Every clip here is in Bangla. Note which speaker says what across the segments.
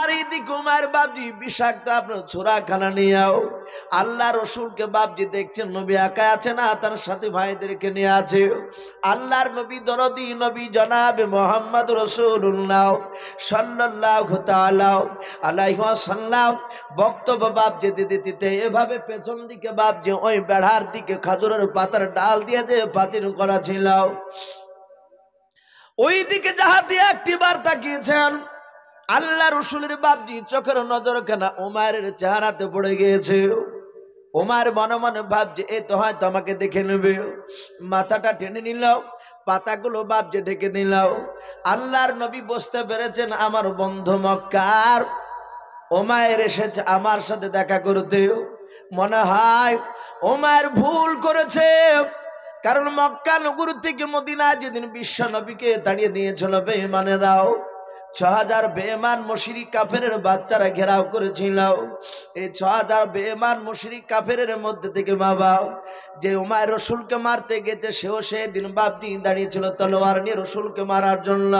Speaker 1: আর এইদিকে উমার বাপজি বিষাক্ত আপনার ছোরা খানা নিয়েও আল্লাহ রসুলকে বাপজি দেখছেন নবী একা আছে না, তার সাথে ভাইদেরকে নিয়ে আছে। আল্লাহর নবী দরদি নবী জনাবে মোহাম্মদ রসুল্লাহ সাল্লাল্লাহু তাআলা আলাইহি ওয়াসাল্লাম বক্তব্য বাপজি দিতে দিতে এভাবে পেছন দিকে বাপজি ওই বেড়ার দিকে খাজুরের পাতার ডাল দিয়ে যে পাচির করা ছিল, ওই দিকে যাহা দিয়ে একটিবার তাকিয়েছেন, আল্লাহ রসুলের বাপজি চোখের নজর কেনা উমারের চেহারাতে পড়ে গিয়েছে। উমার মনে মনে ভাবছে এ তো হয়তো আমাকে দেখে নেবে, মাথাটা টেনে নিল, পাতাগুলো বাপজি ঢেকে দিল। আল্লাহর নবী বুঝতে পেরেছেন আমার বন্ধু মক্কার উমার এসেছে আমার সাথে দেখা করতে। মনে হয় উমার ভুল করেছে, কারণ মক্কা নগর থেকে মদিনা যেদিন বিশ্ব নবীকে তাড়িয়ে দিয়েছিল বেঈমানেরাও, ৬,০০০ বেঈমান মুশরিক কাফেরের বাচ্চারা ঘেরাও করেছিল। এই ৬,০০০ বেঈমান মুশরিক কাফেরের মধ্যে থেকে বাবা যে উমার রসুলকে মারতে গেছে সেও সেদিন বাপটি দাঁড়িয়েছিল তলোয়ার নিয়ে রসুলকে মারার জন্য।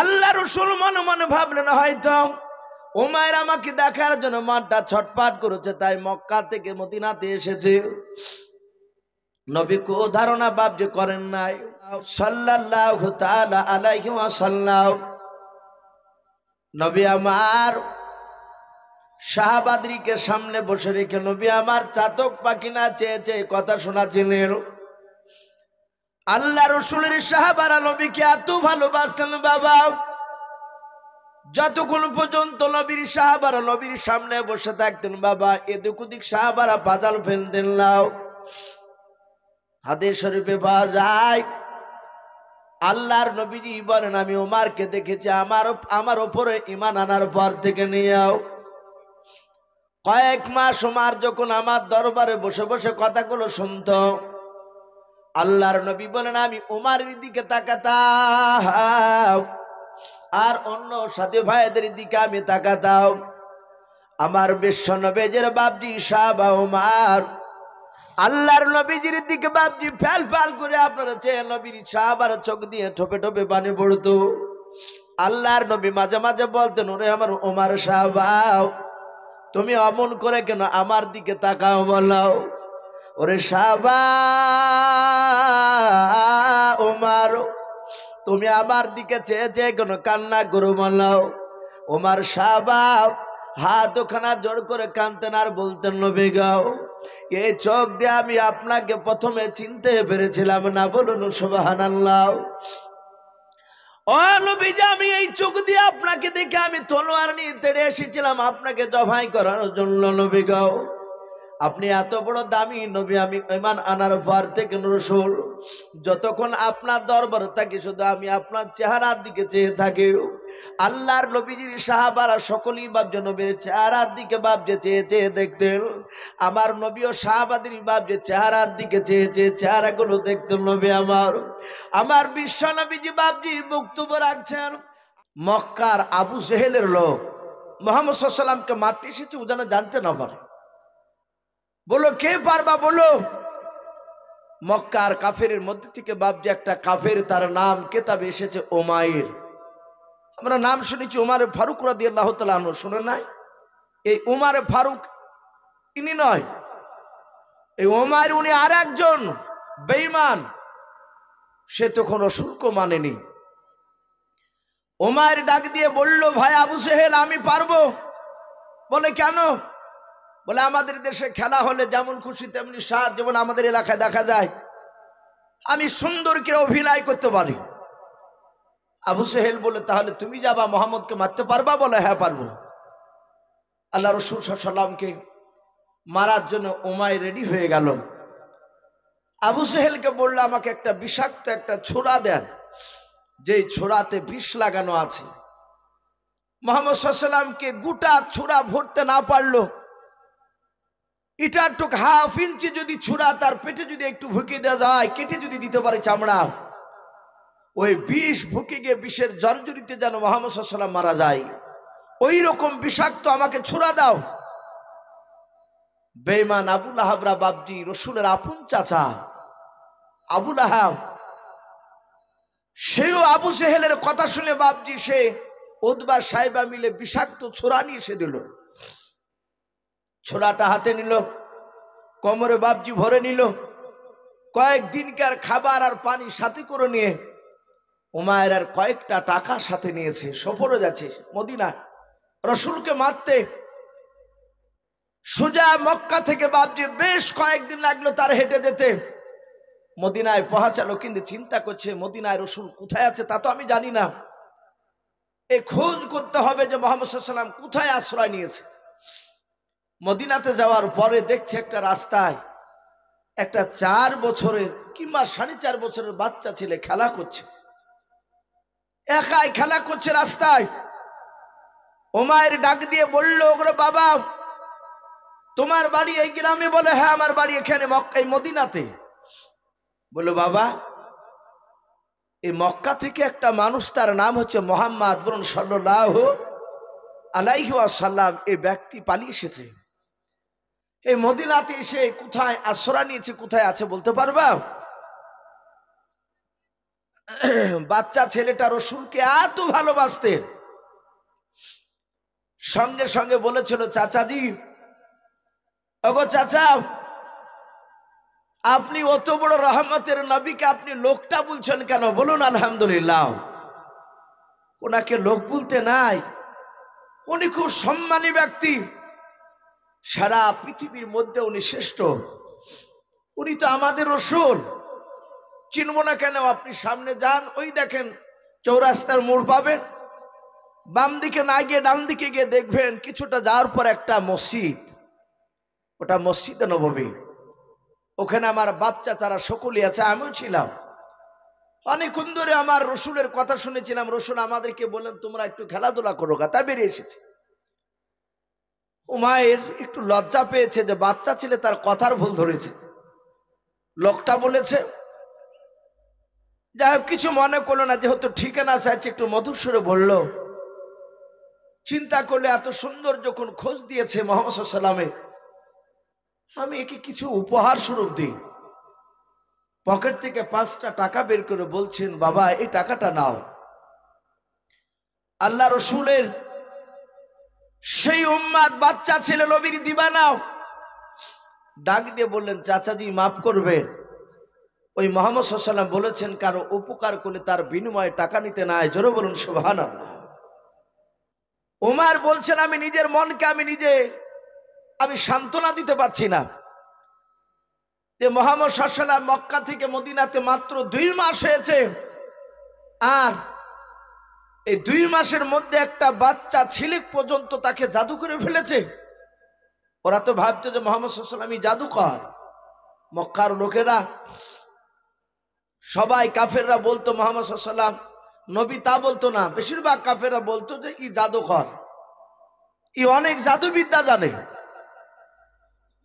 Speaker 1: আল্লাহ রসুল মনে মনে ভাবলেন হয়তো উমার আমাকে দেখার জন্য মাঠটা ছটপাট করেছে, তাই মক্কা থেকে মদিনাতে এসেছে। নবী কো ধারণা বাপজি করেন নাই সাল্লাল্লাহু তাআলা আলাইহি ওয়াসাল্লাম। নবী আমার সাহাবাদেরকে সামনে বসে রেখে নবী আমার চাতক পাখি না চেয়ে চেয়ে কথা শোনাচ্ছিলেন। আল্লাহ রসুলের সাহাবারা নবীকে এত ভালোবাসতেন বাবা, যতক্ষণ পর্যন্ত নবীর সাহাবারা নবীর সামনে বসে থাকতেন বাবা এদিক ওদিক সাহাবারা বাজাল ফেলতেন না। হাদিস শরীফে পাওয়া যায় আল্লাহর নবীজি বলেন আমি ওমরকে দেখেছি আমার উপরে ঈমান আনার পর থেকে নিয়েও কয়েক মাস ওমর যখন আমার দরবারে বসে বসে কথাগুলো শুনত, আল্লাহর নবী বলেন আমি ওমরের দিকে তাকাতাম আর অন্য সাথী ভাইদের দিকে আমি তাকাতাম। আমার বিশ্ব নবীর বাপজি সাহাবা ওমর আল্লাহর নবীজির দিকে বাপজি ফেল ফেল করে আপনারা চেয়ে নবীর সাহাবার চোখ দিয়ে ঠোপে ঠোপে পানি পড়তো। আল্লাহর নবী মাঝে মাঝে বলতেন ওরে আমার ওমর সাহাবা তুমি অমন করে কেন আমার দিকে তাকাও বলাও, ওরে সাহাবা ওমর তুমি আমার দিকে চেয়ে চেয়ে কেন কান্না করো বলাও। ওমর সাহাবা হাত ওখানা জোর করে কাঁদতেন আর বলতেন নবী গাও এই চোখ দিয়ে আমি আপনাকে প্রথমে চিনতে পেরেছিলাম না, বলুন সুবহানাল্লাহ। ও নবীজি আমি এই চোখ দিয়ে আপনাকে দেখে আমি তলোয়ার নিয়ে তেড়ে এসেছিলাম আপনাকে জবাই করার জন্য নবী গাও, আপনি এত বড় দামি নবী, আমি ঈমান আনার পর থেকে রসুল যতক্ষণ আপনার দরবারে থাকি শুধু আমি আপনার চেহারার দিকে চেয়ে থাকি। আল্লাহর নবীজির সাহাবারা সকলেই বাপজি নবীর চেহারার দিকে বাপজি চেয়ে চেয়ে দেখতেন। আমার নবী ও সাহাবাদের বাপজি চেহারার দিকে চেয়ে চেয়ে চেহারাগুলো দেখতেন। নবী আমার বিশ্ব নবীজি বাপজি বক্তব্য রাখছেন। মক্কার আবু জেহেলের লোক মুহাম্মদ সাল্লাল্লাহু আলাইহি ওয়াসাল্লামকে মারতে এসেছে, ও যেন জানতে না পারে। বলো কে পারবা বলো। মক্কার কাফেরের মধ্যে থেকে বাপজি একটা কাফের, তার নাম কেতাবে এসেছে উমাইর। আমরা নাম শুনেছি উমার ফারুক রাদিয়াল্লাহু তাআলা আনহু, শুনে নাই? এই উমার ফারুক ইনি নয়, এই উমাইর উনি আর একজন বেঈমান, সে তখন রসুলকে মানেনি। উমাইর ডাক দিয়ে বলল ভাই আবু জেহেল আমি পারবো। বলে কেন? বলে আমাদের দেশে খেলা হলে যেমন খুশি তেমনি সাজ, যেমন আমাদের এলাকায় দেখা যায়, আমি সুন্দর করে অভিনয় করতে পারি। আবু জেহেল বলে তাহলে তুমি যাবা মোহাম্মদকে মারতে পারবা? বলে হ্যাঁ পারবো। আল্লাহ রসুল সাল্লাল্লাহু আলাইহি ওয়াসাল্লামকে মারার জন্য উমাইর রেডি হয়ে গেল। আবু জেহেলকে বলল আমাকে একটা বিষাক্ত একটা ছোরা দেন, যেই ছোরাতে বিষ লাগানো আছে। মুহাম্মদ সাল্লাল্লাহু আলাইহি ওয়াসাল্লামকে গোটা ছোরা ভরতে না পারলো, এটা একটু হাফ ইঞ্চি যদি ছোরা তার পেটে যদি একটু ভুকিয়ে দেওয়া যায়, কেটে যদি দিতে পারে চামড়া, ওই বিষ ভুকে গিয়ে বিষের জর্জরিতে যেন মুহাম্মদ সাল্লাল্লাহু আলাইহি ওয়াসাল্লাম মারা যায়, ওই রকম বিষাক্ত আমাকে ছোরা দাও। বেঈমান আবু লাহাবরা বাপজি রসুলের আপন চাচা আবু লাহাব, সেও আবু জেহেলের কথা শুনে বাপজি সে উতবা সাহেবা মিলে বিষাক্ত ছোরা নিয়ে এসে দিল। ছোরাটা হাতে নিল, কোমরে বাবজি ভরে নিল, কয়েকদিনকার খাবার আর পানি সাথে করে নিয়ে উমায়ের আর কয়েকটা টাকা সাথে নিয়েছে, সফরে যাচ্ছে মদিনা রসুলকে মারতে। সোজা মক্কা থেকে বাবজি বেশ কয়েকদিন লাগলো তার হেঁটে যেতে, মদিনায় পৌঁছালো। কিন্তু চিন্তা করছে মদিনায় রসুল কোথায় আছে তা তো আমি জানি না, এই খোঁজ করতে হবে যে মুহাম্মদ সাল্লাল্লাহু আলাইহি ওয়াসাল্লাম কোথায় আশ্রয় নিয়েছে। মদিনাতে যাওয়ার পরে দেখছে একটা রাস্তায় একটা 4 বছরের কিংবা 4.5 বছরের বাচ্চা ছেলে খেলা করছে, একাই খেলা করছে রাস্তায়। উমায়ের ডাক দিয়ে বলল, ওগো বাবা, তোমার বাড়ি এই গ্রামে? বলে হ্যাঁ, আমার বাড়ি এখানে মক্কায় মদিনাতে। বলল বাবা, এই মক্কা থেকে একটা মানুষ, তার নাম হচ্ছে মুহাম্মদ সাল্লাল্লাহু আলাইহি ওয়াসাল্লাম, এই ব্যক্তি পালিয়ে এসেছে, এই মদিনাতে এসে কোথায় আশ্রয় নিয়েছে, কোথায় আছে বলতে পারবা? বাচ্চা ছেলেটা রসুলকে এত ভালোবাসতেন, সঙ্গে সঙ্গে বলেছিল, চাচাজি, ওগো চাচা, আপনি অত বড় রহমতের নবীকে আপনি লোকটা বলছেন কেন? বলুন আলহামদুলিল্লাহ। ওনাকে লোক বলতে নাই, উনি খুব সম্মানী ব্যক্তি, সারা পৃথিবীর মধ্যে উনি শ্রেষ্ঠ, উনি তো আমাদের রসুল, চিনব না কেন? আপনি সামনে যান, ওই দেখেন চৌরাস্তার মোড় পাবেন, বাম দিকে না গিয়ে ডান দিকে গিয়ে দেখবেন কিছুটা যাওয়ার পর একটা মসজিদ, ওটা মসজিদে নববী। ওখানে আমার বাপ চাচারা সকলেই আছে, আমিও ছিলাম। অনেকক্ষণ ধরে আমার রসুলের কথা শুনেছিলাম, রসুল আমাদেরকে বললেন তোমরা একটু খেলাধুলা করো, তাই বেরিয়ে এসেছে। উমায়ের একটু লজ্জা পেয়েছে যে বাচ্চা ছেলে তার কথার ভুল ধরেছে, লোকটা বলেছে, যাই হোক কিছু মনে করলো না, যেহেতু ঠিকানা চাইছে একটু মধুর সুরে বলল। চিন্তা করলে এত সুন্দর যখন খোঁজ দিয়েছে মুহাম্মদ সাল্লাল্লাহু আলাইহি ওয়াসাল্লামে, আমি একে কিছু উপহার স্বরূপ দিই। পকেট থেকে 5টা টাকা বের করে বলছেন, বাবা এই টাকাটা নাও, আল্লাহ রসুলের সেই উম্মত বাচ্চা ছেলে নবীর দিবা নাও। ডাক দিয়ে বললেন, চাচাজি মাফ করবেন, ওই মুহাম্মদ সাল্লাল্লাহু আলাইহি ওয়াসাল্লাম বলেছেন কারো উপকার করলে তার বিনিময়ে টাকা নিতে নাই। জোরে বলুন সুবহানাল্লাহ। উমার বলছেন, আমি নিজের মনকে আমি সান্ত্বনা দিতে পারছি না যে মুহাম্মদ সাল্লাল্লাহু আলাইহি ওয়াসাল্লাম মক্কা থেকে মদিনাতে মাত্র 2 মাস হয়েছে, আর এই 2 মাসের মধ্যে একটা বাচ্চা ছেলে পর্যন্ত তাকে জাদু করে ফেলেছে। ওরা তো ভাবতো যে মুহাম্মদ সাল্লাল্লাহু আলাইহি ওয়াসাল্লাম জাদুকর। মক্কার লোকেরা সবাই কাফেররা বলতো মুহাম্মদ সাল্লাল্লাহু আলাইহি ওয়াসাল্লাম নবী, তা বলতো না, বেশিরভাগ কাফেররা বলতো যে ই জাদুকর, ই অনেক জাদুবিদ্যা জানে।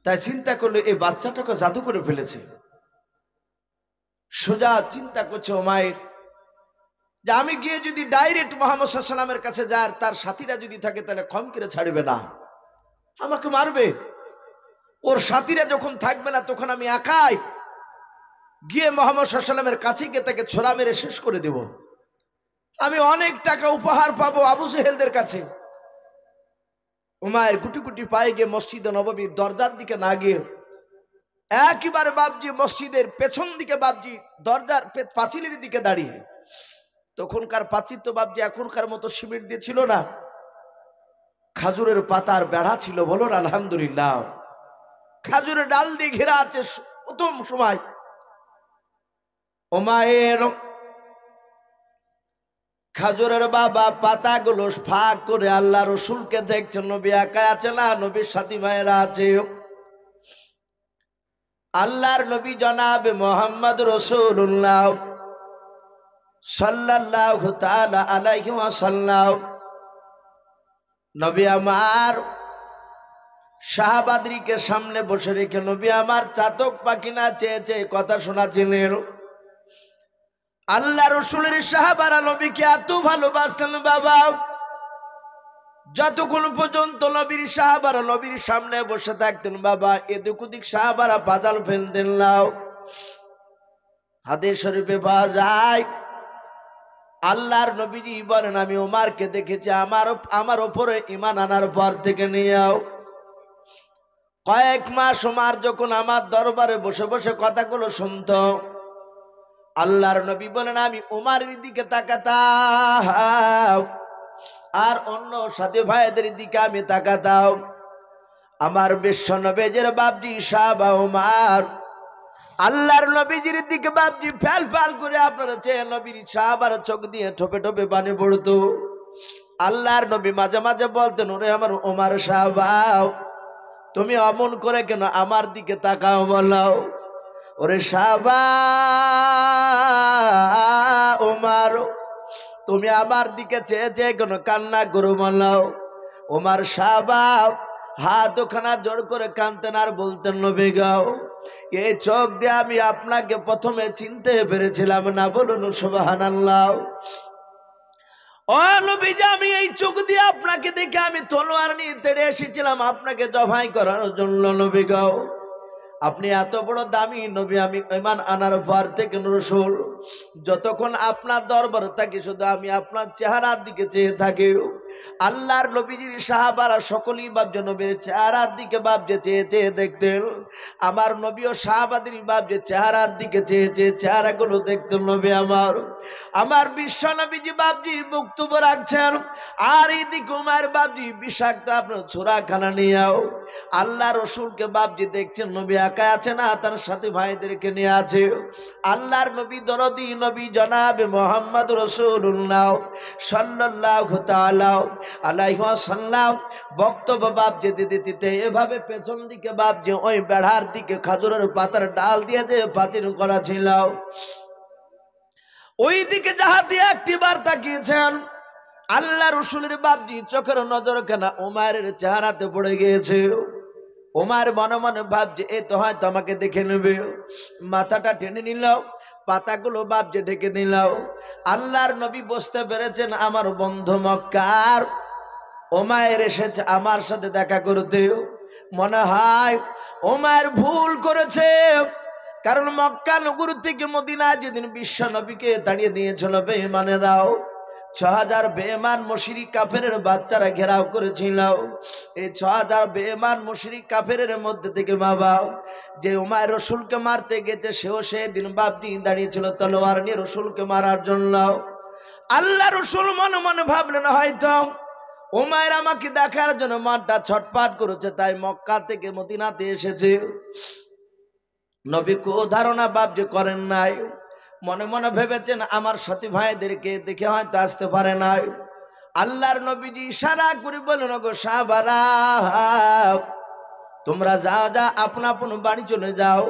Speaker 1: তাই চিন্তা করলে এই বাচ্চাটাকে জাদু করে ফেলেছে। সোজা চিন্তা করছে উমায়ের যে আমি গিয়ে যদি ডাইরেক্ট মুহাম্মদ সাল্লাল্লাহু আলাইহি ওয়াসাল্লামের কাছে যাই, তার সাথীরা যদি থাকে তাহলে ক্ষম করে ছাড়বে না, আমাকে মারবে। ওর সাথীরা যখন থাকবে না তখন আমি একাই গিয়ে মুহাম্মদ সাল্লাল্লাহু আলাইহি ওয়াসাল্লামের কাছে গিয়ে তাকে ছোরা মেরে শেষ করে দেব, আমি অনেক টাকা উপহার পাবো আবু জেহেলদের কাছে। উমায়ের গুটি গুটি পায়ে গিয়ে মসজিদে নববীর দরজার দিকে না গিয়ে একেবারে বাবজি মসজিদের পেছন দিকে, বাবজি দরজার পাঁচিলের দিকে দাঁড়িয়ে, তখনকার পাঁচিল তো বাবজি এখনকার মতো সিমেন্ট দিয়ে ছিল না, খাজুরের পাতার বেড়া ছিল। বলুন আলহামদুলিল্লাহ। খাজুরের ডাল দিয়ে ঘেরা আছে প্রথম সময়। উমায়ের খাজুরের বাবা পাতাগুলো ফাঁক করে আল্লাহ রসুলকে দেখছেন, নবী একা আছে না, নবীর সাথী ভাইয়েরা আছে। আল্লাহর নবী জনাবে মুহাম্মদ রাসূলুল্লাহ সাল্লাল্লাহু তাআলা আলাইহি ওয়াসাল্লাম, নবী আমার সাহাবাদেরকে সামনে বসে রেখে নবী আমার চাতক পাখি না চেয়ে চেয়ে কথা শোনাচ্ছিলেন। আল্লাহ রসুলের সাহাবারা নবীকে এত ভালোবাসতেন বাবা, যতক্ষণ পর্যন্ত নবীর সাহাবারা নবীর সামনে বসে থাকতেন বাবা, এদিক ওদিক সাহাবারা বাজাল ফেলতেন। লাও হাদিস শরীফে পাওয়া যায়, আল্লাহর নবীজি বলেন, আমি ওমরকে দেখেছি আমার উপরে ঈমান আনার পর থেকে নিয়েও কয়েক মাস ওমর যখন আমার দরবারে বসে বসে কথাগুলো শুনতো, আল্লাহর নবী বলেন আমি ওমরের দিকে তাকাতাম আর অন্য সাথী ভাইদের দিকে আমি তাকাতাম। আমার বিশ্ব নবীজির বাপজি সাহাবা ওমর আল্লাহর নবীজির দিকে বাপজি ফ্যাল ফ্যাল করে আপনারা চেয়ে নবীর সাহাবার চোখ দিয়ে ঠোপে ঠোপে পানি পড়তো। আল্লাহর নবী মাঝে মাঝে বলতেন, ওরে আমার ওমর সাহাবা, তুমি অমন করে কেন আমার দিকে তাকাও বলাও? ওরে সাহাবা ওমর, তুমি আমার দিকে চেয়ে চেয়ে কেন কান্না করো বলাও? ওমর সাহাবা হাত ওখানা জোর করে কাঁদতেন আর বলতেন, নবী গাও, এই চোখ দিয়ে আমি আপনাকে প্রথমে চিনতে পেরেছিলাম না, বলুন সুবহানাল্লাহ। ও নবীজি, আমি এই চোখ দিয়ে আপনাকে দেখে আমি তলোয়ার নিয়ে তেড়ে এসেছিলাম আপনাকে জবাই করার জন্য। নবী গাও, আপনি এত বড় দামি নবী, আমি ঈমান আনার পর থেকে রাসূল যতক্ষণ আপনার দরবার থাকি শুধু আমি আপনার চেহারার দিকে চেয়ে থাকি। আল্লাহর নবীজির সাহাবারা সকলেই ভাবছে নবীর চেহারার দিকে ভাবছে চেয়ে চেয়ে দেখতেন। আমার নবী ও সাহাবাদের ভাবছে চেহারার দিকে চেয়ে চেয়ে চেহারাগুলো দেখতেন। নবী আমার বিশ্ব নবীজি বাবজি বক্তব্য রাখছেন আর এইদিকে উমার বাবজি বিষাক্ত আপনার ছোড়াখানা নিয়েও আল্লাহ রসুলকে বাবজি দেখছেন। নবী একা আছে না, তার সাথে ভাইদেরকে নিয়ে আছে। আল্লাহর নবী দরদি নবী জনাবে মুহাম্মদ রাসূলুল্লাহ সাল্লাল্লাহু তাআলা আলাইহি ওয়াসাল্লাম বক্তব্য বাবজি দিতে দিতে এভাবে পেছন দিকে বাবজি ওই বেড়ার দিকে খাজুরের পাতার ডাল দিয়ে যে পাচির করা ছিল ওই দিকে যাহা দিয়ে একটিবার তাকিয়েছেন, আল্লাহ রসুলের বাবজি চোখের নজর কেনা ওমরের চেহারাতে পড়ে গিয়েছে। ওমর মনে মনে ভাবছে এ তো হয়তো আমাকে দেখে নেবে। মাথাটা টেনে নিল, পাতাগুলো বাবজে ঢেকে দিল। আল্লাহর নবী বুঝতে পেরেছেন আমার বন্ধু মক্কার ওমর এসেছে আমার সাথে দেখা করতে। মনে হয় ওমর ভুল করেছে, কারণ মক্কা নগর থেকে মদিনা যেদিন বিশ্ব নবীকে তাড়িয়ে দিয়েছিল বেঈমানেরাও, ৬,০০০ বেঈমান মুশরিক কাফেরের বাচ্চারা ঘেরাও করেছিল। এই ৬,০০০ বেঈমান মুশরিক কাফেরের মধ্যে থেকে বাবা যে ওমর রসুলকে মারতে গেছে সেও সেদিন বাপটি দাঁড়িয়েছিল তলোয়ার নিয়ে রসুলকে মারার জন্য। আল্লাহ রসুল মনে মনে ভাবলেন হয়তো ওমর আমাকে দেখার জন্য মাঠটা ছটপাট করেছে, তাই মক্কা থেকে মদিনাতে এসেছে। নবী কো ধারণা বাপ যে করেন নাই, মনে মনে ভেবেছেন আমার সাথী ভাইদেরকে দেখে হয়তো আসতে পারে নাই। আল্লাহর নবীজি ইশারা করে বলেন, গো সাহাবারা তোমরা যাও, যা আপন আপন বাড়ি চলে যাও।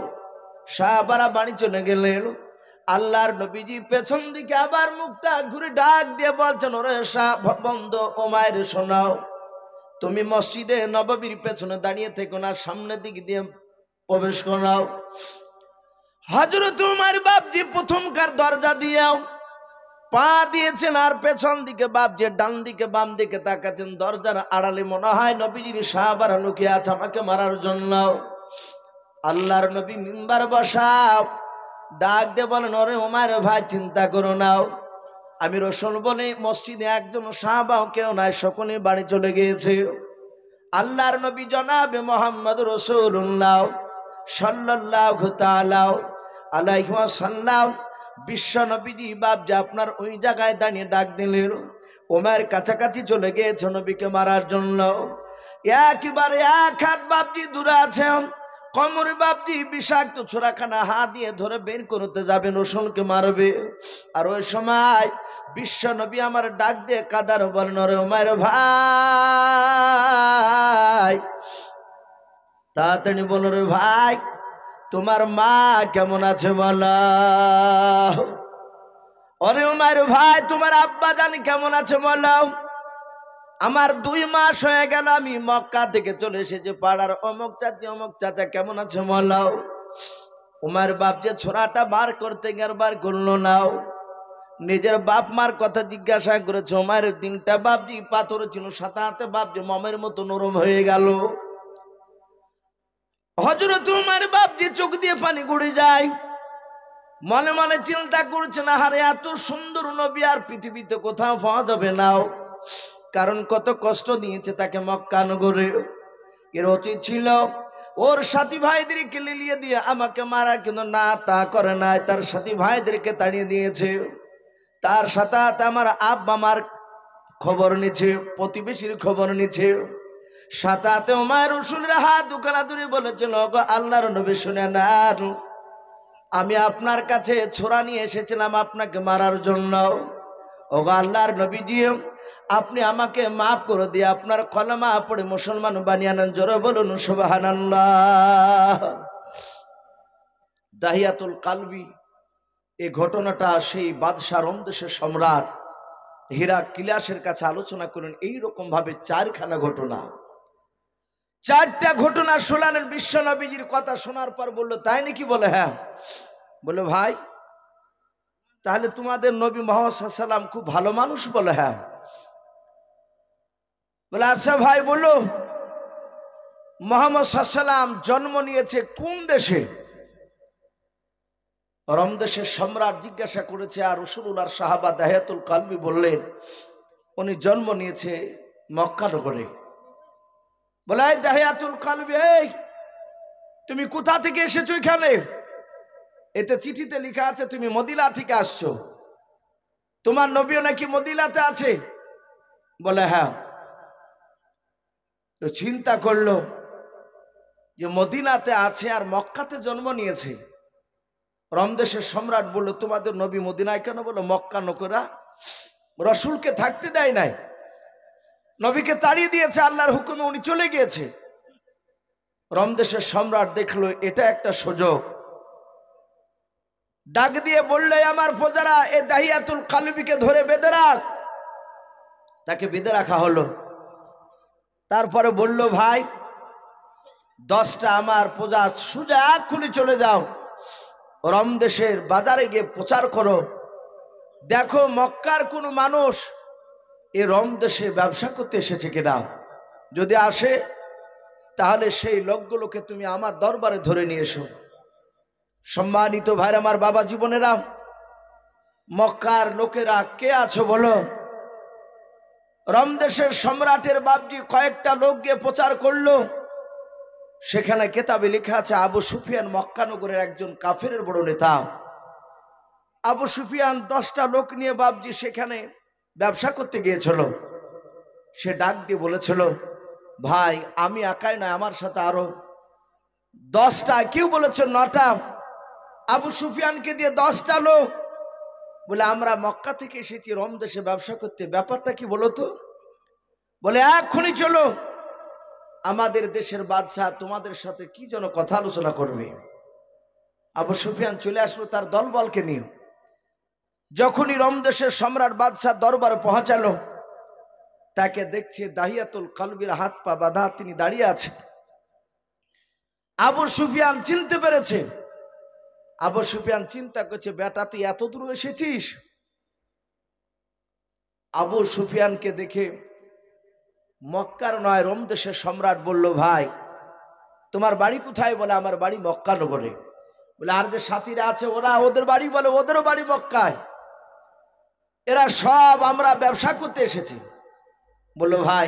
Speaker 1: সাহাবারা বাড়ি চলে গেলেন। আল্লাহর নবীজি পেছন দিকে আবার মুখটা ঘুরে ডাক দিয়ে বলছেন, ওরে বন্ধু ওমর শোনাও, তুমি মসজিদে নববীর পেছনে দাঁড়িয়ে থেকো না, সামনের দিক দিয়ে প্রবেশ করাও। হযরত ওমর বাপজি প্রথমকার দরজা দিয়েও পা দিয়েছেন আর পেছন দিকে বাপজি ডান দিকে বাম দিকে তাকাচ্ছেন। দরজার আড়ালে মনে হয় নবীজির সাহাবারা লুকিয়ে আছে আমাকে মারার জন্য। আল্লাহর নবী মিম্বার বসাও, ডাক দিয়ে বলেন, ওরে ওমর ভাই চিন্তা করো নাও, আমি রসুল বলে মসজিদে একজন সাহাবাও কেউ নাই, সকলে বাড়ি চলে গিয়েছে। আল্লাহর নবী জনাবে মুহাম্মদ রাসূলুল্লাহ সাল্লাল্লাহু তাআলা আলাইহি ওয়াসাল্লাম বিশ্ব নবীজি বাপজি আপনার ওই জায়গায় দাঁড়িয়ে ডাক দিলেন। ওমর কাছাকাছি চলে গিয়েছে নবীকে মারার জন্য। একেবারে এক হাত বাপজি দূরে আছেন, কোমরে বাপজি বিষাক্ত ছোরাখানা হাত দিয়ে ধরে বের করতে যাবেন, রসুলকে মারবে। আর ওই সময় বিশ্ব নবী আমার ডাক দিয়ে কাদার বলেন, ওরে ওমর ভাই তাড়াতাড়ি বলো রে ভাই, তোমার মা কেমন আছে বলো। ওরে ওমর ভাই তোমার আব্বা জানি কেমন আছে বলো। আমার ২ মাস হয়ে গেল আমি মক্কা থেকে চলে এসেছি, পাড়ার অমুক চাচি অমুক চাচা কেমন আছে বলো। ওমর বাপ যে ছোড়াটা বার করতে গেল বার করলো নাও, নিজের বাপ মার কথা জিজ্ঞাসা করেছে। ওমরের দিনটা বাপজি পাথর ছিল, সাথে হাতে বাপজি মমের মতো নরম হয়ে গেল। হযরত ওমর বাপজি চোখ দিয়ে পানি গড়ে যায়। মনে মনে চিন্তা করছে না, হারে এত সুন্দর নবী আর পৃথিবীতে কোথাও পাওয়া যাবে না। কারণ কত কষ্ট দিয়েছে তাকে মক্কা নগরে। এর উচিত ছিল ওর সাথী ভাইদেরকে লিলিয়ে দিয়ে আমাকে মারা, কিন্তু না, তা করে নাই। তার সাথী ভাইদেরকে তাড়িয়ে দিয়েছে। তার সাথে আমার আব্বা মার খবর নিচ্ছে, প্রতিবেশীর খবর নিচ্ছে। সাথে ওমর রসুলের হাত দুখানা ধরে বলেছিল, আল্লাহর নবী শুনে না, আমি আপনার কাছে ছোরা নিয়ে এসেছিলাম আপনাকে মারার জন্য। ওগো আল্লাহর নবী জি, আপনি আমাকে মাফ করে দিয়ে আপনার কলেমা পড়ে মুসলমান বানিয়ে নেন। জোরে বলুন সুবহানাল্লাহ। দাহিয়াতুল কালবি, এই ঘটনাটা সেই বাদশাহ রমদেশের সম্রাট হিরাক্লিয়াসের কাছে আলোচনা করেন। এইরকম ভাবে চারখানা ঘটনা, চারটা ঘটনা শোনালেন। বিশ্ব নবীজির কথা শোনার পর বলল, তাই নাকি? বলে হ্যাঁ। বলে ভাই, তাহলে তোমাদের নবী মুহাম্মদ সাল্লাল্লাহু আলাইহি ওয়াসাল্লাম খুব ভালো মানুষ? বলে হ্যাঁ। বলে আচ্ছা ভাই, বলো মুহাম্মদ সাল্লাল্লাহু আলাইহি ওয়াসাল্লাম জন্ম নিয়েছে কোন দেশে? রমদেশের সম্রাট জিজ্ঞাসা করেছে। আর রাসূলুল্লাহর সাহাবা দাহিয়াতুল কালবি বললেন, উনি জন্ম নিয়েছে মক্কা নগরে। বলে এই দাহিয়াতুল কালবি, এই তুমি কোথা থেকে এসেছো এখানে? এতে চিঠিতে লেখা আছে তুমি মদিনা থেকে আসছো, তোমার নবীও নাকি মদিনাতে আছে। বলে হ্যাঁ। তো চিন্তা করলো যে মদিনাতে আছে আর মক্কাতে জন্ম নিয়েছে। রমদেশের সম্রাট বলল, তোমাদের নবী মদিনায় কেন? বলো মক্কা নকরা রসুলকে থাকতে দেয় নাই, নবীকে তাড়িয়ে দিয়েছে, আল্লাহর হুকুমে উনি চলে গিয়েছে। রমদেশের সম্রাট দেখলো এটা একটা সুযোগ, ডাক দিয়ে বললে, আমার প্রজারা এ দাহিয়াতুল কালবিকে ধরে বেঁধে রাখ। তাকে বেঁধে রাখা হলো। তারপরে বলল, ভাই 10টা আমার প্রজা সোজা এক্ষুনি চলে যাও, রমদেশের বাজারে গিয়ে প্রচার করো, দেখো মক্কার কোনো মানুষ এ রমদেশে ব্যবসা করতে এসেছে কিনা। যদি আসে তাহলে সেই লোকগুলোকে তুমি আমার দরবারে ধরে নিয়ে এসো। সম্মানিত ভাইরা আমার, বাবা জীবনেরা, মক্কার লোকেরা কে আছো বলো? রমদেশের সম্রাটের বাপজি কয়েকটা লোক গিয়ে প্রচার করলো। সেখানে কেতাবে লেখা আছে আবু সুফিয়ান মক্কা নগরের একজন কাফেরের বড় নেতা। আবু সুফিয়ান 10টা লোক নিয়ে বাপজি সেখানে ব্যবসা করতে গিয়েছিল। সে ডাক দিয়ে বলেছিল, ভাই আমি একাই নয়, আমার সাথে আরো 10টা, কেউ বলেছে 9টা, আবু সুফিয়ানকে দিয়ে 10টা লোক। বলে আমরা মক্কা থেকে এসেছি রমদেশে ব্যবসা করতে, ব্যাপারটা কি বলো তো? বলে এক্ষুনি চলো, আমাদের দেশের বাদশাহ তোমাদের সাথে কি যেন কথা আলোচনা করবে। আবু সুফিয়ান চলে আসলো তার দলবলকে নিয়ে। যখনই রমদেশের সম্রাট বাদশাহ দরবারে পৌঁছালো, তাকে দেখছে দাহিয়াতুল কালবির হাত পা বাঁধা, তিনি দাঁড়িয়ে আছে। আবু সুফিয়ান চিনতে পেরেছে। আবু সুফিয়ান চিন্তা করছে, বেটা তুই এত দূর এসেছিস? আবু সুফিয়ানকে দেখে মক্কার নয় রমদেশের সম্রাট বলল, ভাই তোমার বাড়ি কোথায়? বলে আমার বাড়ি মক্কা নগরে। বলে আর যে সাথীরা আছে ওরা, ওদের বাড়ি? বলে ওদেরও বাড়ি মক্কায়। এরা সব আমরা ব্যবসা করতে এসেছি। বলল, ভাই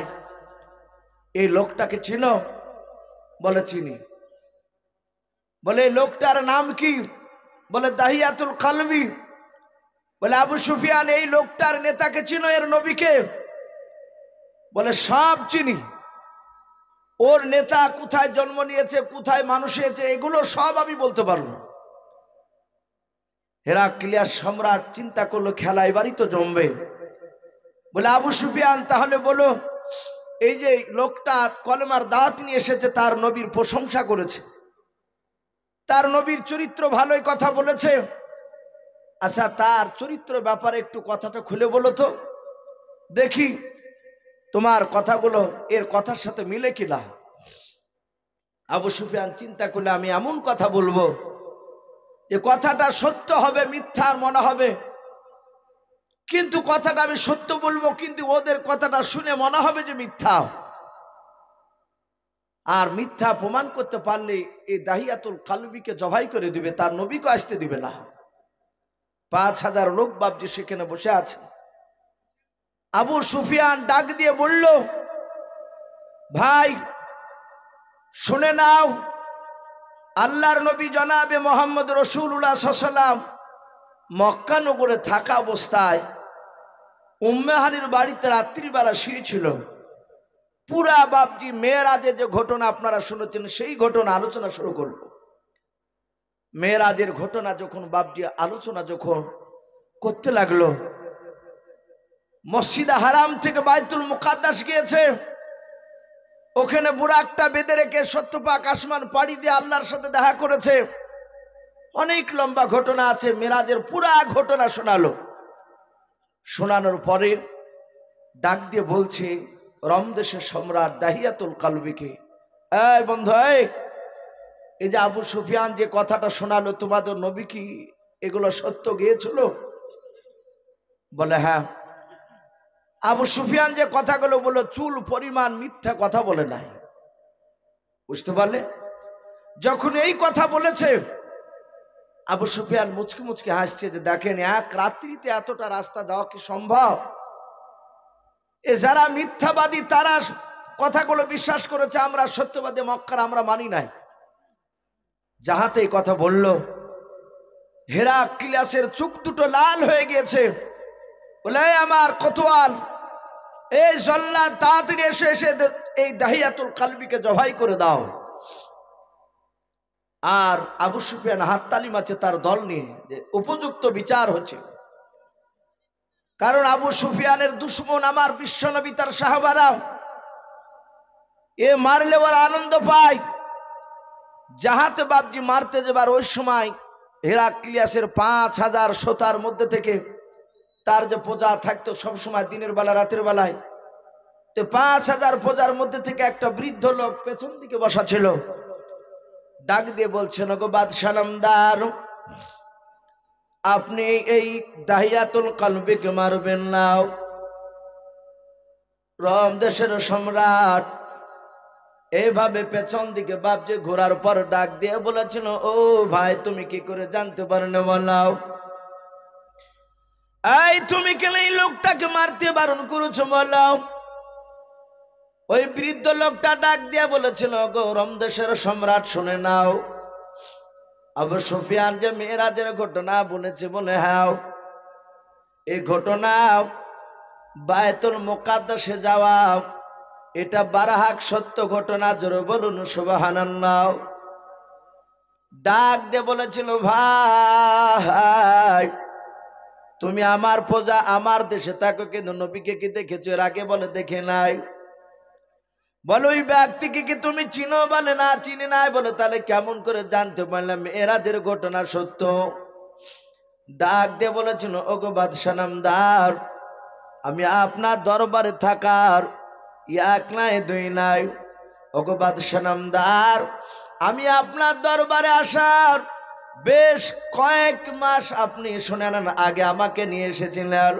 Speaker 1: এই লোকটাকে চিনো? বলে চিনি। বলে এই লোকটার নাম কি? বলে দাহিয়াতুল কালবি। বলে আবু সুফিয়ান এই লোকটার নেতাকে চিনো, এর নবীকে? বলে সব চিনি। ওর নেতা কোথায় জন্ম নিয়েছে, কোথায় মানুষ হয়েছে, এগুলো সব আমি বলতে পারবো। হিরাক্লিয়াস সম্রাট চিন্তা করলো, খেলা এবারই তো জমবে। বলে আবু সুফিয়ান তাহলে বলো, এই যে লোকটা কলেমার দাওয়াত নিয়ে এসেছে, তার নবীর প্রশংসা করেছে, তার নবীর চরিত্র ভালোই কথা বলেছে, আচ্ছা তার চরিত্র ব্যাপারে একটু কথাটা খুলে বলো তো দেখি, তোমার কথাগুলো এর কথার সাথে মিলে কিনা। আবু সুফিয়ান চিন্তা করলে, আমি এমন কথা বলবো যে কথাটা সত্য হবে, মিথ্যার মনে হবে, কিন্তু কথাটা আমি সত্য বলবো, কিন্তু ওদের কথাটা শুনে মনে হবে যে মিথ্যা। আর মিথ্যা প্রমাণ করতে পারলে এই দাহিয়াতুল কালবিকে জবাই করে দিবে, তার নবীকে আসতে দিবে না। 5,000 লোক বাপজি সেখানে বসে আছে। আবু সুফিয়ান ডাক দিয়ে বলল, ভাই শুনে নাও, আল্লাহর নবী জনাবে মোহাম্মদ রাসূলুল্লাহ সাল্লাল্লাহু আলাইহি ওয়াসাল্লাম মক্কা নগরে থাকা অবস্থায় উম্মে হানির বাড়িতে রাত্রিবেলা শুয়েছিল। পুরা বাপজি মেরাজের যে ঘটনা আপনারা শুনেছেন সেই ঘটনা আলোচনা শুরু করব। মেরাজের ঘটনা যখন বাপজি আলোচনা যখন করতে লাগলো, মসজিদে হারাম থেকে বাইতুল মুকাদ্দাস গিয়েছে, ওখানে বুরাকটা বেঁধে রেখে সত্যপাক আসমান পাড়ি দিয়ে আল্লাহর সাথে দেখা করেছে। অনেক লম্বা ঘটনা আছে, মেরাজের পুরা ঘটনা শোনালো। শোনানোর পরে ডাক দিয়ে বলছে রম দেশের সম্রাট দাহিয়াতুল কালবিকে, এই বন্ধু, এই যে আবু সুফিয়ান যে কথাটা শোনালো, তোমাদের নবী কি এগুলো সত্য গিয়েছিল? বলে হ্যাঁ। আবু সুফিয়ান যে কথাগুলো বলল চুল পরিমাণ মিথ্যা কথা বলে নাই, বুঝতে পারলে? যখন এই কথা বলেছে আবু সুফিয়ান মুচকি মুচকি হাসছে যে দেখেন, এক রাত্রিতে এতটা রাস্তা যাওয়া কি সম্ভব? এ যারা মিথ্যাবাদী তারা কথাগুলো বিশ্বাস করেছে, আমরা সত্যবাদী মক্কার আমরা মানি নাই। যাহাতে এই কথা বলল, হেরাক্লিয়াসের চোখ দুটো লাল হয়ে গিয়েছে। বলে আমার কোতোয়াল, এই জল্লাদ তাড়াতাড়ি এসে এসে এই দাহিয়াতুল কালবিকে জবাই করে দাও। আর আবু সুফিয়ান হাত তালিম আছে তার দল নিয়ে যে উপযুক্ত বিচার হচ্ছে। কারণ আবু সুফিয়ানের দুশ্মন আমার বিশ্বনবী তার সাহাবারা, এ মারলে ওরা আনন্দ পায়। যাহাতে বাপজি মারতে যাবার ওই সময় হেরাক্লিয়াসের 5,000 শ্রোতার মধ্যে থেকে তার যে প্রজা থাকতো সবসময় দিনের বেলা রাতের বেলায়, তো 5,000 প্রজার মধ্যে থেকে একটা বৃদ্ধ লোক পেছন দিকে বসা ছিল। ডাক দিয়ে বলছেন, গো বাদশাহ নামদার, আপনি এই দাহিয়াতুল কালবিকে মারবেন না। রোম দেশের সম্রাট এইভাবে পেছন দিকে বাপজি ঘোরার পর ডাক দিয়ে বলেছিল, ও ভাই তুমি কি করে জানতে পারেন? বলাও, এই তুমি কেন এই লোকটাকে মারতে বারণ করেছো? বলাও। ওই বৃদ্ধ লোকটা ডাক দিয়ে বলেছিল, গো রোম দেশের সম্রাট শুনে নাও, আবু সুফিয়ান যে মেরাজের ঘটনা বলেছে, বলে হ্যাঁ, এই ঘটনা বায়তুল মুকাদ্দাসে যাওয়া এটা বারাহাক সত্য ঘটনা। জোরে বলুন সুবহানাল্লাহ। ডাক দিয়ে বলেছিল, ভাই তুমি আমার প্রজা, আমার দেশে থাকো, কিন্তু নবীকে কি দেখেছো এর আগে? বলে দেখে নাই। বলো ওই ব্যক্তিকে কি তুমি চিনো? বলে না চিনি নাই। বলে তাহলে কেমন করে জানতে পারলাম মেরাজের ঘটনা সত্য? ডাক দিয়ে বলেছিল, ওগো বাদশাহ নামদার, আমি আপনার দরবারে থাকার এক নাই দুই নাই। ওগো বাদশাহ নামদার, আমি আপনার দরবারে আসার বেশ কয়েক মাস আপনি শুনে নেন আগে আমাকে নিয়ে এসেছিলেন।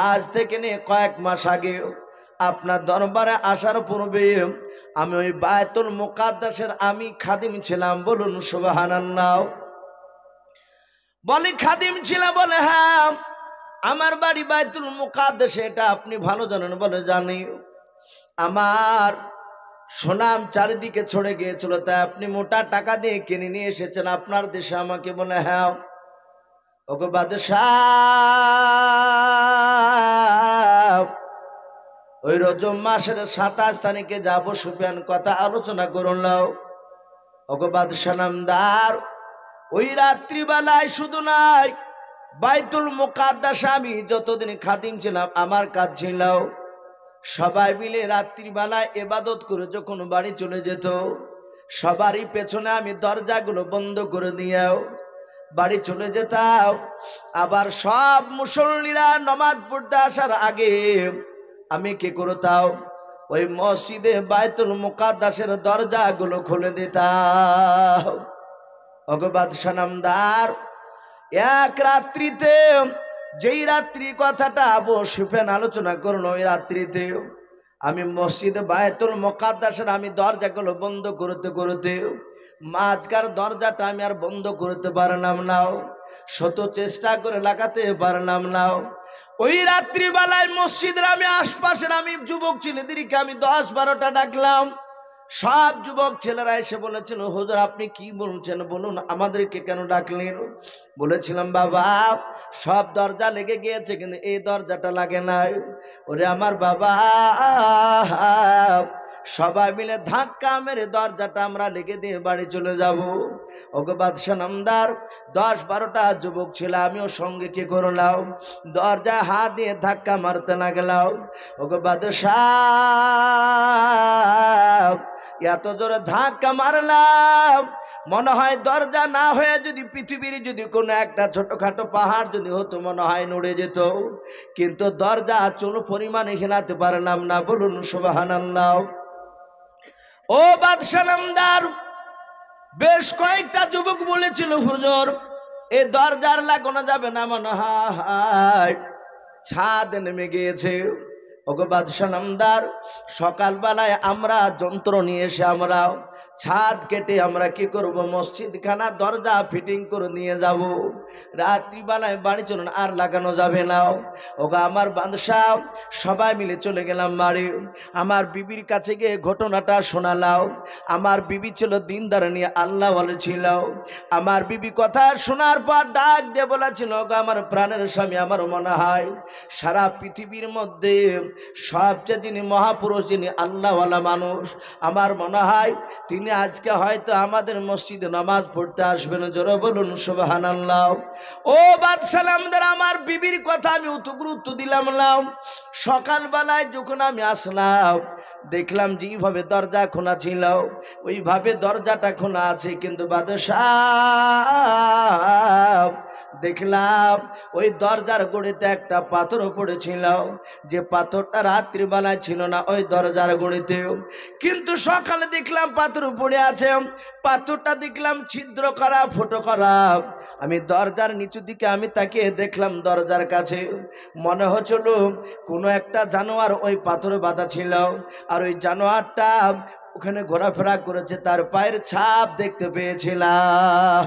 Speaker 1: আজ থেকে নিয়ে কয়েক মাস আগে আপনার দরবারে আসার পূর্বে আমি ওই বায়তুল মুকাদ্দাসের আমি খাদিম ছিলাম। বলুন সুবহানাল্লাহ। বলে খাদিম ছিলাম? বলে হ্যাঁ, আমার বাড়ি বায়তুল মুকাদ্দাসে, এটা আপনি ভালো জানেন। বলে জানি। আমার সুনাম চারিদিকে ছড়ে গিয়েছিল, তাই আপনি মোটা টাকা দিয়ে কিনে নিয়ে এসেছেন আপনার দেশে আমাকে। বলে হ্যাঁ। ওগো বাদশাহ, ওই রজব মাসের 27 তারিখে যাব সুফিয়ান কথা আলোচনা করুন। ওগো বাদশাহ নামদার, ওই রাত্রিবেলায় শুধু নাই, বাইতুল মুকাদ্দাস আমি যতদিন খাদিম ছিলাম আমার কাজ ছিল, সবাই মিলে রাত্রিবেলায় ইবাদত করে যখন বাড়ি চলে যেত, সবারই পেছনে আমি দরজাগুলো বন্ধ করে দিয়েও বাড়ি চলে যেতাম। আবার সব মুসল্লিরা নামাজ পড়তে আসার আগে আমি কি করতাম, ওই মসজিদে বায়তুল মুকাদ্দাসের দরজাগুলো খুলে দিতাম। ওগো বাদশাহ নামদার, এক রাত্রিতে, যেই রাত্রি কথাটা আবু সুফিয়ান আলোচনা করলো, ওই রাত্রিতে আমি মসজিদে বায়তুল মুকাদ্দাসের আমি দরজাগুলো বন্ধ করতে করতে মাঝখার দরজাটা আমি আর বন্ধ করতে পারলাম না। শত চেষ্টা করে লাগাতে পারলাম না। ওই রাত্রিবেলায় মসজিদের আমি আশপাশের আমি যুবক ছেলেদেরকে আমি 10-12টা ডাকলাম। সব যুবক ছেলেরা এসে বলেছিল, হুজুর আপনি কি বলছেন বলুন, আমাদেরকে কেন ডাকলেন? বলেছিলাম, বাবা সব দরজা লেগে গিয়েছে কিন্তু এই দরজাটা লাগে নাই। ওরে আমার বাবা, সবাই মিলে ধাক্কা মেরে দরজাটা আমরা লেগে দিয়ে বাড়ি চলে যাব। ওগো বাদশা নামদার, 10-12টা যুবক ছিল, আমিও সঙ্গে কি করলাম, দরজায় হাত দিয়ে ধাক্কা মারতে লাগলাম। ওগো বাদশা, এত জোরে ধাক্কা মারলাম মনে হয় দরজা না হয়ে যদি পৃথিবীর যদি কোনো একটা ছোটখাটো পাহাড় যদি হতো মনে হয় নড়ে যেত, কিন্তু দরজা চুল পরিমাণে হিলাতে পারলাম না। বলুন সুবহানাল্লাহ। ও বাদশা নামদার, বেশ কয়েকটা যুবক বলেছিল, হুজুর এই দরজার লাগানো যাবে না, মনে হয় ছাদ নেমে গিয়েছে। ওগো বাদশা নামদার, সকালবেলায় আমরা যন্ত্র নিয়ে এসে আমরা ছাদ কেটে আমরা কি করব, মসজিদখানা দরজা ফিটিং করে নিয়ে যাব। রাত্রিবেলায় বাড়ি চলুন, আর লাগানো যাবে না। ওগো আমার বাদশা, সবাই মিলে চলে গেলাম বাড়ি। আমার বিবির কাছে গিয়ে ঘটনাটা শোনালাম। আমার বিবি ছিল দিনদার নিয়ে আল্লাহ বলেছিল। আমার বিবি কথা শোনার পর ডাক দিয়ে বলেছিল, ওগো আমার প্রাণের স্বামী, আমার মনে হয় সারা পৃথিবীর মধ্যে সবচেয়ে যিনি মহাপুরুষ, যিনি আল্লাহওয়ালা মানুষ, আমার মনে হয় তিনি আজকে হয়তো আমাদের মসজিদে নামাজ পড়তে আসবেন। জোরে বলুন সুবহানাল্লাহ। ও বাদশা নামদার, আমার বিবির কথা আমি অত গুরুত্ব দিলাম না। সকালবেলায় যখন আমি আসলাম দেখলাম যেইভাবে দরজা খোলা ছিল ওইভাবে দরজাটা খোলা আছে, কিন্তু বাদশা দেখলাম ওই দরজার গোড়েতে একটা পাথর পড়েছিল, যে পাথরটা রাত্রিবেলায় ছিল না ওই দরজার গোড়েতে, কিন্তু সকালে দেখলাম পাথর পড়ে আছে। পাথরটা দেখলাম ছিদ্র করা, ফুটো করা। আমি দরজার নিচু দিকে আমি তাকিয়ে দেখলাম দরজার কাছে মনে হচ্ছিল কোনো একটা জানোয়ার ওই পাথরে বাঁধা ছিল, আর ওই জানোয়ারটা ওখানে ঘোরাফেরা করেছে, তার পায়ের ছাপ দেখতে পেয়েছিলাম।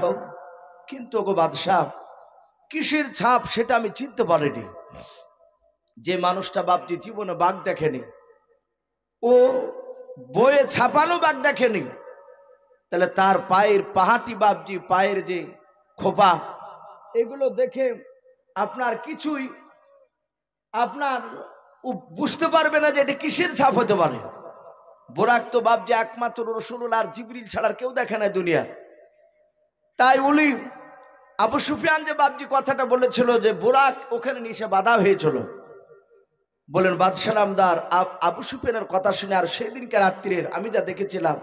Speaker 1: কিন্তু গো বাদশা, কিসের ছাপ সেটা আমি চিনতে পারিনি। যে মানুষটা বাপজি জীবনে বাঘ দেখেনি, ও বইয়ে ছাপানো বাঘ দেখেনি, তাহলে তার পায়ের পাহাটি বাপজি পায়ের যে খোপা, এগুলো দেখে আপনার কিছুই আপনার বুঝতে পারবে না যে এটা কিসের ছাপ হতে পারে। বোরাক তো বাপজি একমাত্র রাসূলুল্লাহ আর জিবরিল ছাড়া কেউ দেখে না দুনিয়া। তাই উনি আবু সুফিয়ান যে বাপজি কথাটা বলেছিল যে বোরাক ওখানে নিচে বাধা হয়েছিল, বলেন বাদশা নামদার আবু সুফিয়ানের কথা শুনে আর সেই দিনকার রাত্রির আমি যা দেখেছিলাম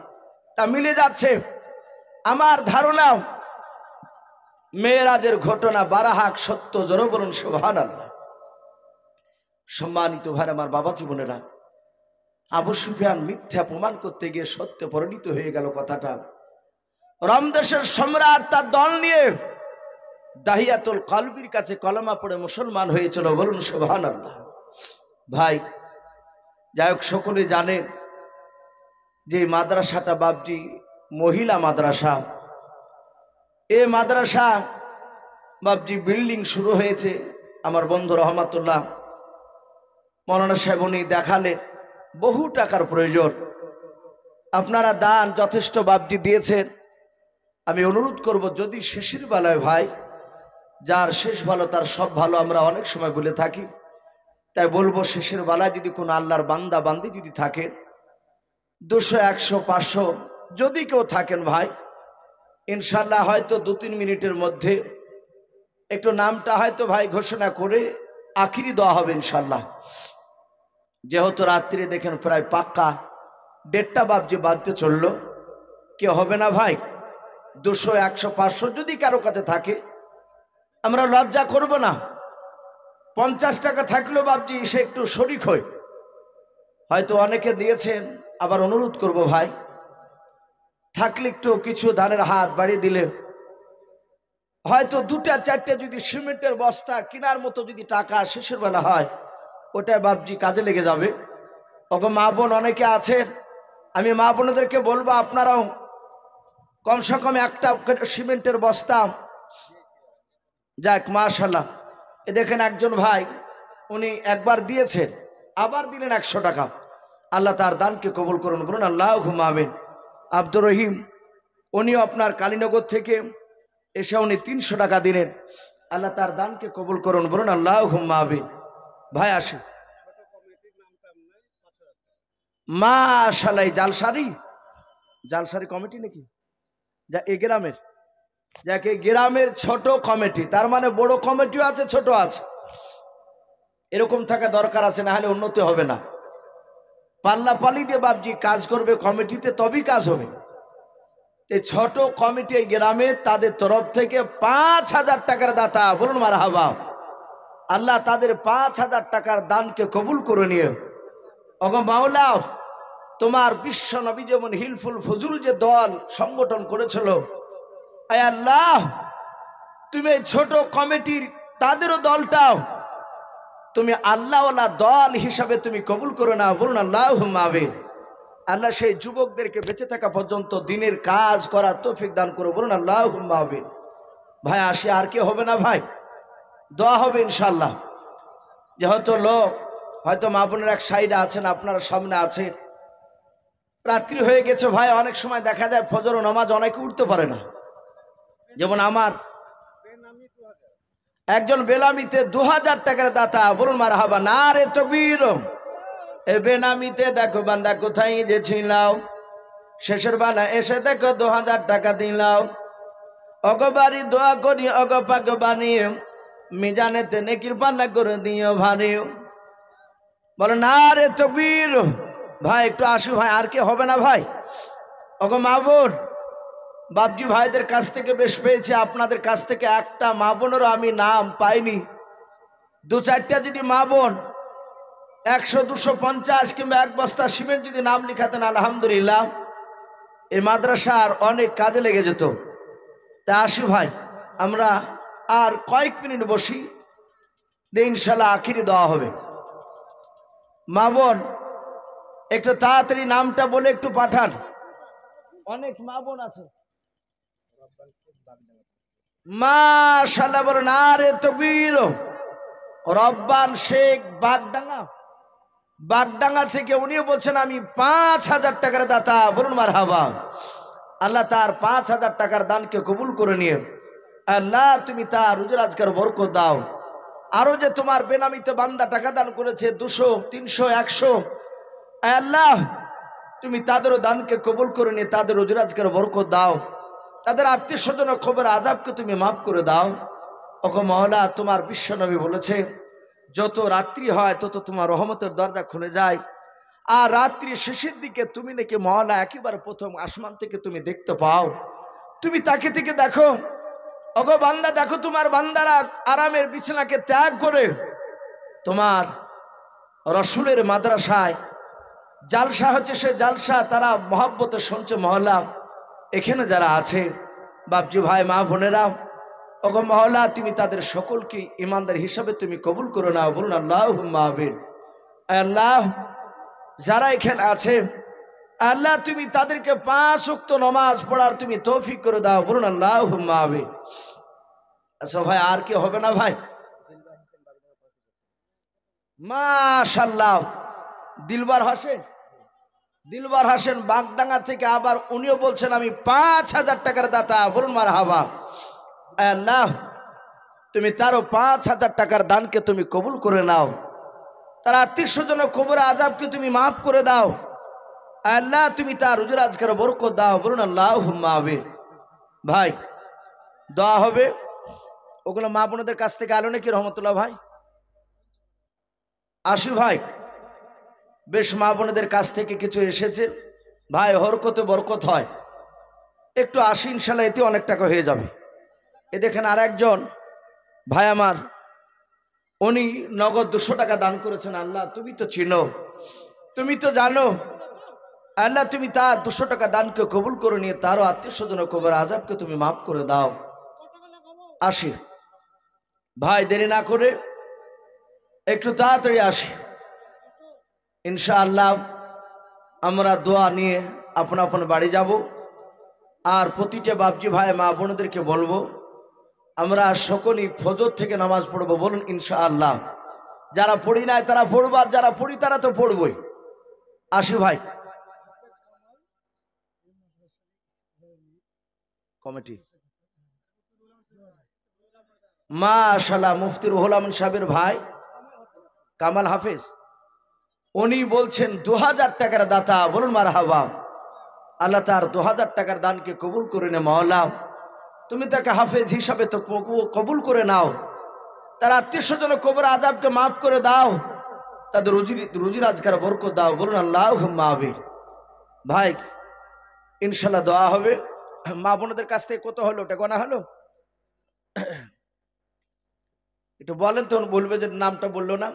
Speaker 1: তা মিলে যাচ্ছে। আমার ধারণা মেরাজের ঘটনা বারাহাক সত্য। জোরে বলুন সুবহানাল্লাহ। সম্মানিত ভাই আমার বাবা জীবনেরা, আবু সুফিয়ান মিথ্যা প্রমাণ করতে গিয়ে সত্যে পরিণত হয়ে গেল কথাটা। রমদেশের সম্রাট তার দল নিয়ে দাহিয়াতুল কলবির কাছে কলমা পড়ে মুসলমান হয়েছিল। বলুন সুবহানাল্লাহ। ভাই যাই হোক, সকলে জানেন যে মাদ্রাসাটা বাপজি মহিলা মাদ্রাসা। এই মাদ্রাসা বাপজি বিল্ডিং শুরু হয়েছে। আমার বন্ধু রহমাতুল্লাহ মৌলানা সাহেব উনি দেখালেন বহু টাকার প্রয়োজন। আপনারা দান যথেষ্ট বাপজি দিয়েছেন। আমি অনুরোধ করব, যদি শেষের বেলায় ভাই, যার শেষ ভালো তার সব ভালো আমরা অনেক সময় বলে থাকি, তাই বলবো শেষের বেলায় যদি কোনো আল্লাহর বান্দা বান্দি যদি থাকেন, 200, 100, 500 যদি কেউ থাকেন ভাই, ইনশাল্লাহ হয়তো 2-3 মিনিটের মধ্যে একটু নামটা হয়তো ভাই ঘোষণা করে আখিরি দেওয়া হবে ইনশাল্লাহ। যেহেতু রাত্রি দেখেন প্রায় পাক্কা 1:30 বাজে বাজতে চললো, কেউ হবে না ভাই? 200, 100, 500 যদি কারো কাছে থাকে আমরা লজ্জা করব না। 50 টাকা থাকলেও বাবজি সে একটু শরিক হয়, হয়তো অনেকে দিয়েছেন। আবার অনুরোধ করব ভাই, থাকলে একটু কিছু দানের হাত বাড়িয়ে দিলে হয়তো 2-4টে যদি সিমেন্টের বস্তা কেনার মতো যদি টাকা শেষের বেলা হয়, ওটা বাবজি কাজে লেগে যাবে। ওগো মা বোন অনেকে আছেন, আমি মা বোনদেরকে বলবো আপনারাও কমসে কম একটা সিমেন্টের বস্তা যাক মাশাআল্লাহ। এ দেখেন একজন ভাই উনি একবার দিয়েছেন, আবার দিলেন 100 টাকা। আল্লাহ তার দানকে কবুল করুন, বলুন আল্লাহুম্মা আমিন। আব্দুর রহিম উনিও আপনার কালীনগর থেকে এসে উনি 300 টাকা দিলেন। আল্লাহ তার দানকে কবুল করুন, বলুন আল্লাহুম্মা আমিন। ভাই আসে মাশাআল্লাহ। জালসারি কমিটি নাকি যা এ গ্রামের, যাকে গ্রামের ছোট কমিটি, তার মানে বড় কমিটিও আছে ছোট আছে, এরকম থাকা দরকার আছে, না হলে উন্নতি হবে না। পাল্লা পাল্লি দিয়ে বাপজি কাজ করবে কমিটিতে, তবেই কাজ হবে। এই ছোট কমিটি এই গ্রামে, তাদের তরফ থেকে 5000 টাকার দাতা, বলুন মারহাবা। আল্লাহ তাদের 5000 টাকার দানকে কবুল করে নিয়ে ওগো মাওলা, তোমার বিশ্ব নবী যেমন হিলফুল ফজুল যে দল সংগঠন করেছিল, আয় আল্লাহ তুমি এই ছোট কমিটির তাদেরও দলটাও তুমি আল্লাহওয়ালা দল হিসাবে তুমি কবুল করে নাও, বলুন আল্লাহুম্মা আমিন। আল্লাহ সেই যুবকদেরকে বেঁচে থাকা পর্যন্ত দিনের কাজ করার তৌফিক দান করো, বলুন আল্লাহুম্মা আমিন। ভাই আসি, আর কি হবে না ভাই, দোয়া হবে ইনশাআল্লাহ। যেহেতু লোক হয়তো মা বোনের এক সাইডে আছেন, আপনারা সামনে আছে, রাত্রি হয়ে গেছে ভাই, অনেক সময় দেখা যায় ফজর ও নামাজ অনেকে উঠতে পারে না। যেমন আমার একজন বেলামিতে 2000 টাকার দাতা, বলুন মারহাবা, নারে তাকবীর। এ বেনামিতে দেখো বান্দা কোথায় যে ছিলাম, শেষের বেলা এসে দেখো 2000 টাকা দিলাম। অগবারি দোয়া করি অগ পাক বানিয়ে মিজানেতে নেকির পাল্লা করে দিও ভারী, বলো নারে তাকবীর। ভাই একটু আসু ভাই, আর কি হবে না ভাই। অগ মা বোন, বাপজি ভাইদের কাছ থেকে বেশ পেয়েছি, আপনাদের কাছ থেকে একটা মা বোনেরও আমি নাম পাইনি। 2-4টা যদি মা বোন 100-250 কিংবা 1 বস্তা সিমেন্ট যদি নাম লিখাতেন, আলহামদুলিল্লাহ এই মাদ্রাসার অনেক কাজে লেগে যেত। তা আসি ভাই, আমরা আর কয়েক মিনিট বসি, দিয়ে ইনশাল্লাহ আখিরি দেওয়া হবে। মা বোন একটু তাড়াতাড়ি নামটা বলে একটু পাঠান, অনেক মা বোন আছে। মাশাআল্লাহ, বলো নারে তাকবীর। রব্বান শেখ বাগডাঙ্গা থেকে উনিও বলছেন আমি 5000 টাকার দাতা, বলুন মারহাবা। আল্লাহ তার 5000 টাকার দানকে কবুল করে নিয়ে আল্লাহ তুমি তার রুজি রোজগার বরকত দাও। আরো যে তোমার বেনামিতে বান্দা টাকা দান করেছে 200, 300, 100, আল্লাহ তুমি তাদেরও দানকে কবুল করে নিয়ে তাদের রুজি রোজগার বরকত দাও। তাদের আত্মীয় স্বজনের খবর আযাবকে তুমি মাফ করে দাও। ওগো মাওলা, তোমার বিশ্বনবী বলেছে যত রাত্রি হয় তত তোমার রহমতের দরজা খুলে যায়, আর রাত্রি শেষের দিকে তুমি নাকি মাওলা একেবারে প্রথম আসমান থেকে তুমি দেখতে পাও। তুমি তাকে থেকে দেখো। ওগো বান্দা দেখো, তোমার বান্দারা আরামের বিছানাকে ত্যাগ করে তোমার রসুলের মাদ্রাসায় জালসা হচ্ছে, সে জালসা তারা মহব্বতে শুনছে। মহল্লা এখানে যারা আছে বাপজি ভাই মা বোনেরা, ওগো মহল্লা তুমি তাদের সকলকে ইমানদার হিসাবে তুমি কবুল করে নাও, বলুন আল্লাহুম্মা আমিন। আল্লাহ যারা এখানে আছে আল্লাহ তুমি তাদেরকে 5 ওয়াক্ত নামাজ পড়ার তুমি তৌফিক করে দাও, বলুন আল্লাহুম্মা আমিন। আচ্ছা ভাই, আর কি হবে না ভাই। মাশাআল্লাহ, দিলবার হোসেন বাগডাঙ্গা থেকে, আবার উনিও বলছেন আমি 5000 টাকার দাতা, বলুন মারহাবা। আল্লাহ তুমি তারও 5000 টাকার দানকে তুমি কবুল করে নাও, তার আত্মীয় স্বজনের কবরে আযাবকে তুমি মাফ করে দাও। আল্লাহ তুমি তার রুজি রোজগারে বরকত দাও, বলুন আল্লাহুম্মা আমিন। ভাই দোয়া হবে, ওগুলো মা বোনদের কাছ থেকে আলো নাকি রহমতুল্লাহ ভাই? আসি ভাই, বেশ মা বোনদের কাছ থেকে কিছু এসেছে ভাই, হরকতে বরকত হয়। একটু আসি ইনশাল্লাহ, এতে অনেক টাকা হয়ে যাবে। এ দেখেন আর একজন ভাই আমার, উনি নগদ 200 টাকা দান করেছেন। আল্লাহ তুমি তো চিনো, তুমি তো জানো, আল্লাহ তুমি তার 200 টাকা দানকে কবুল করে নিয়ে তারও আত্মীয় স্বজনের কবর আযাবকে তুমি মাফ করে দাও। আসি ভাই, দেরি না করে একটু তাড়াতাড়ি আসি ইনশাআল্লাহ। আমরা দোয়া নিয়ে আপন আপন বাড়ি যাব, আর প্রতিটা বাপজি ভাই মা বোনদেরকে বলবো আমরা সকলেই ফজর থেকে নামাজ পড়বো, বলুন ইনশাআল্লাহ। যারা পড়ি নাই তারা পড়বো, আর যারা পড়ি তারা তো পড়বই। আসি ভাই, কমিটি মাশাআল্লাহ মুফতি রুহুল আমিন সাহেবের ভাই কামাল হাফেজ, উনি বলছেন 2000 টাকার দাতা, বলুন মারহাবা। আল্লাহ তার 2000 টাকার দানকে কবুল করে নে মাওলা। তুমি তাকে হাফেজ হিসাবে তো কবুল করে নাও, তার আত্মীয় স্বজন কবর আযাবকে মাফ করে দাও, তাদের রুজি রাজগার বরকত দাও, বলুন আল্লাহুম্মা আমিন। ভাই ইনশাআল্লাহ দোয়া হবে। মা বোনদের কাছ থেকে কত হলো, ওটা গোনা হলো? একটু বলেন, তখন বলবে যে নামটা বললো না।